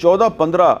14-15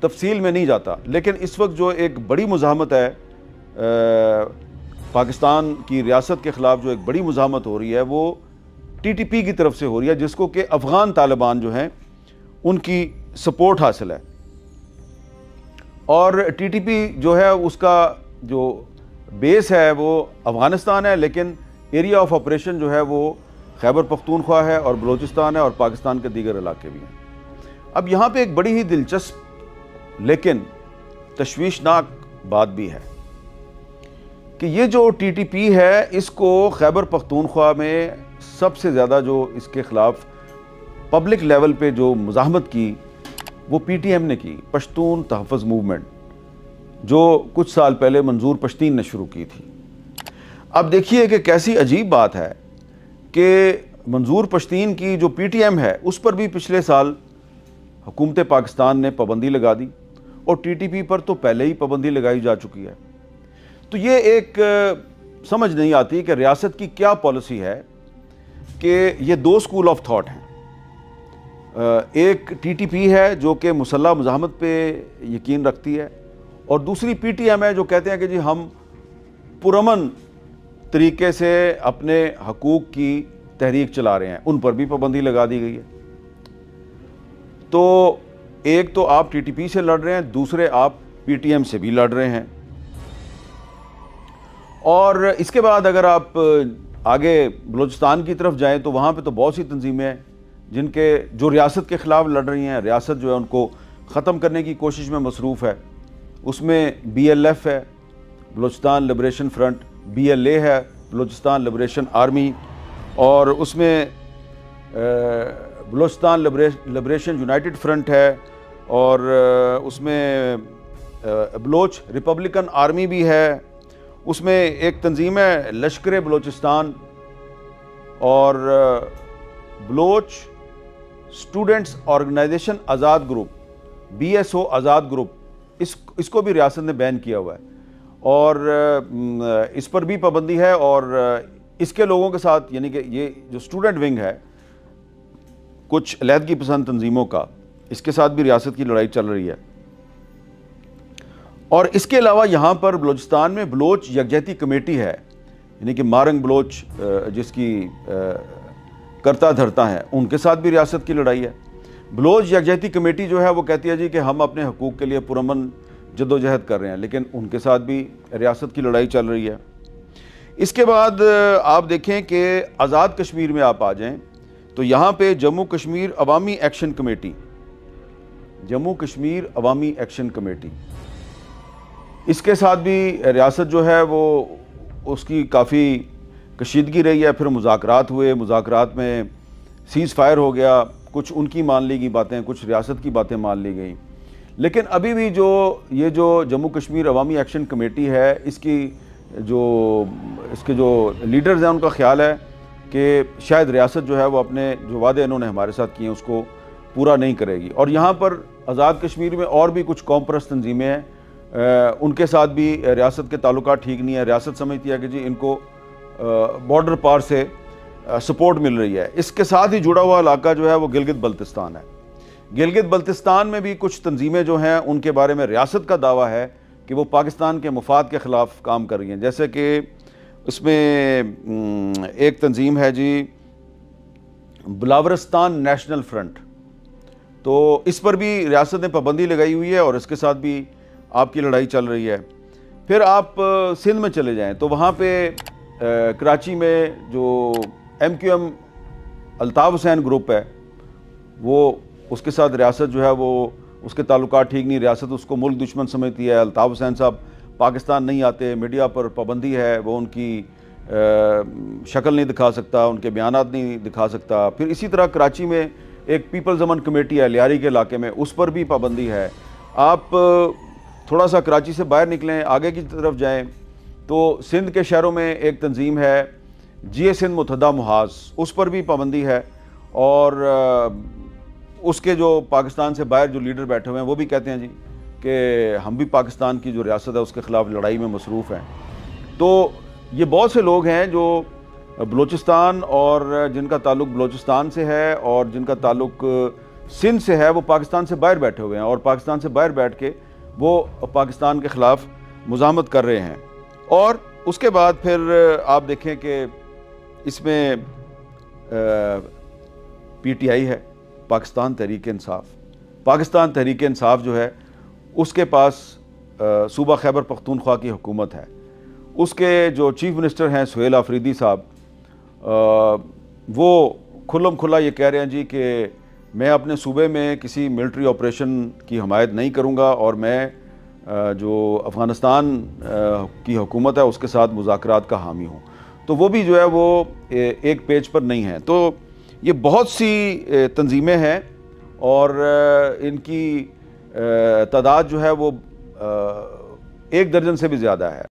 تفصیل میں نہیں جاتا، لیکن اس وقت جو ایک بڑی مزاحمت ہے پاکستان کی ریاست کے خلاف، جو ایک بڑی مزاحمت ہو رہی ہے وہ ٹی ٹی پی کی طرف سے ہو رہی ہے، جس کو کہ افغان طالبان جو ہیں ان کی سپورٹ حاصل ہے. اور ٹی ٹی پی جو ہے اس کا جو بیس ہے وہ افغانستان ہے، لیکن ایریا آف آپریشن جو ہے وہ خیبر پختونخوا ہے اور بلوچستان ہے اور پاکستان کے دیگر علاقے بھی ہیں. اب یہاں پہ ایک بڑی ہی دلچسپ لیکن تشویشناک بات بھی ہے کہ یہ جو ٹی ٹی پی ہے اس کو خیبر پختونخوا میں سب سے زیادہ جو اس کے خلاف پبلک لیول پہ جو مزاحمت کی وہ پی ٹی ایم نے کی، پشتون تحفظ موومنٹ، جو کچھ سال پہلے منظور پشتین نے شروع کی تھی. اب دیکھیے کہ کیسی عجیب بات ہے کہ منظور پشتین کی جو پی ٹی ایم ہے اس پر بھی پچھلے سال حکومت پاکستان نے پابندی لگا دی، اور ٹی ٹی پی پر تو پہلے ہی پابندی لگائی جا چکی ہے. تو یہ ایک سمجھ نہیں آتی کہ ریاست کی کیا پالیسی ہے کہ یہ دو سکول آف تھاٹ ہیں. ایک ٹی ٹی پی ہے جو کہ مسلح مزاحمت پہ یقین رکھتی ہے، اور دوسری پی ٹی ایم ہے جو کہتے ہیں کہ جی ہم پرامن طریقے سے اپنے حقوق کی تحریک چلا رہے ہیں. ان پر بھی پابندی لگا دی گئی ہے. تو ایک تو آپ ٹی ٹی پی سے لڑ رہے ہیں، دوسرے آپ پی ٹی ایم سے بھی لڑ رہے ہیں. اور اس کے بعد اگر آپ آگے بلوچستان کی طرف جائیں تو وہاں پہ تو بہت سی تنظیمیں ہیں جن کے جو ریاست کے خلاف لڑ رہی ہیں، ریاست جو ہے ان کو ختم کرنے کی کوشش میں مصروف ہے. اس میں بی ایل ایف ہے، Balochistan liberation front, B L A ہے، بلوچستان لبریشن آرمی، اور اس میں بلوچستان لبریشن یونائٹڈ فرنٹ ہے، اور اس میں بلوچ ریپبلکن آرمی بھی ہے. اس میں ایک تنظیم ہے لشکر بلوچستان، اور بلوچ اسٹوڈنٹس آرگنائزیشن آزاد گروپ، بی ایس او آزاد گروپ، اس کو بھی ریاست نے بین کیا ہوا ہے، اور اس پر بھی پابندی ہے. اور اس کے لوگوں کے ساتھ، یعنی کہ یہ جو اسٹوڈنٹ ونگ ہے کچھ علیحدگی پسند تنظیموں کا، اس کے ساتھ بھی ریاست کی لڑائی چل رہی ہے. اور اس کے علاوہ یہاں پر بلوچستان میں بلوچ یکجہتی کمیٹی ہے، یعنی کہ مارنگ بلوچ جس کی کرتا دھرتا ہیں، ان کے ساتھ بھی ریاست کی لڑائی ہے. بلوچ یکجہتی کمیٹی جو ہے وہ کہتی ہے جی کہ ہم اپنے حقوق کے لیے پرامن جدوجہد کر رہے ہیں، لیکن ان کے ساتھ بھی ریاست کی لڑائی چل رہی ہے. اس کے بعد آپ دیکھیں کہ آزاد کشمیر میں آپ آ جائیں تو یہاں پہ جموں کشمیر عوامی ایکشن کمیٹی، جموں کشمیر عوامی ایکشن کمیٹی، اس کے ساتھ بھی ریاست جو ہے وہ اس کی کافی کشیدگی رہی ہے. پھر مذاکرات ہوئے، مذاکرات میں سیز فائر ہو گیا، کچھ ان کی مان لی گئی باتیں، کچھ ریاست کی باتیں مان لی گئیں. لیکن ابھی بھی یہ جو جموں کشمیر عوامی ایکشن کمیٹی ہے، اس کے جو لیڈرز ہیں ان کا خیال ہے کہ شاید ریاست جو ہے وہ اپنے جو وعدے انہوں نے ہمارے ساتھ کیے ہیں اس کو پورا نہیں کرے گی. اور یہاں پر آزاد کشمیر میں اور بھی کچھ قوم پرست تنظیمیں ہیں، ان کے ساتھ بھی ریاست کے تعلقات ٹھیک نہیں ہے. ریاست سمجھتی ہے کہ جی ان کو بارڈر پار سے سپورٹ مل رہی ہے. اس کے ساتھ ہی جڑا ہوا علاقہ جو ہے وہ گلگت بلتستان ہے. گلگت بلتستان میں بھی کچھ تنظیمیں جو ہیں ان کے بارے میں ریاست کا دعویٰ ہے کہ وہ پاکستان کے مفاد کے خلاف کام کر رہی ہیں. جیسے کہ اس میں ایک تنظیم ہے جی بلاورستان نیشنل فرنٹ، تو اس پر بھی ریاست نے پابندی لگائی ہوئی ہے اور اس کے ساتھ بھی آپ کی لڑائی چل رہی ہے. پھر آپ سندھ میں چلے جائیں تو وہاں پہ کراچی میں جو M Q M Altaf Hussain group ہے، وہ اس کے ساتھ ریاست جو ہے وہ اس کے تعلقات ٹھیک نہیں. ریاست اس کو ملک دشمن سمجھتی ہے. الطاف حسین صاحب پاکستان نہیں آتے، میڈیا پر پابندی ہے، وہ ان کی شکل نہیں دکھا سکتا، ان کے بیانات نہیں دکھا سکتا. پھر اسی طرح کراچی میں ایک پیپلز امن کمیٹی ہے لیاری کے علاقے میں، اس پر بھی پابندی ہے. آپ تھوڑا سا کراچی سے باہر نکلیں، آگے کی طرف جائیں تو سندھ کے شہروں میں ایک تنظیم ہے جی اے سندھ متحدہ محاذ، اس پر بھی پابندی ہے. اور اس کے جو پاکستان سے باہر جو لیڈر بیٹھے ہوئے ہیں وہ بھی کہتے ہیں جی کہ ہم بھی پاکستان کی جو ریاست ہے اس کے خلاف لڑائی میں مصروف ہیں. تو یہ بہت سے لوگ ہیں جو بلوچستان اور جن کا تعلق بلوچستان سے ہے اور جن کا تعلق سندھ سے ہے وہ پاکستان سے باہر بیٹھے ہوئے ہیں اور پاکستان سے باہر بیٹھ کے وہ پاکستان کے خلاف مزاحمت کر رہے ہیں۔ اور اس کے بعد پھر آپ دیکھیں کہ اس میں پی ٹی آئی ہے، پاکستان تحریک انصاف۔ پاکستان تحریک انصاف جو ہے اس کے پاس صوبہ خیبر پختونخوا کی حکومت ہے، اس کے جو چیف منسٹر ہیں سہیل آفریدی صاحب، وہ کھلم کھلا یہ کہہ رہے ہیں جی کہ میں اپنے صوبے میں کسی ملٹری آپریشن کی حمایت نہیں کروں گا اور میں جو افغانستان کی حکومت ہے اس کے ساتھ مذاکرات کا حامی ہوں۔ تو وہ بھی جو ہے وہ ایک پیج پر نہیں ہے۔ تو یہ بہت سی تنظیمیں ہیں اور ان کی تعداد جو ہے وہ 1 درجن سے بھی زیادہ ہے۔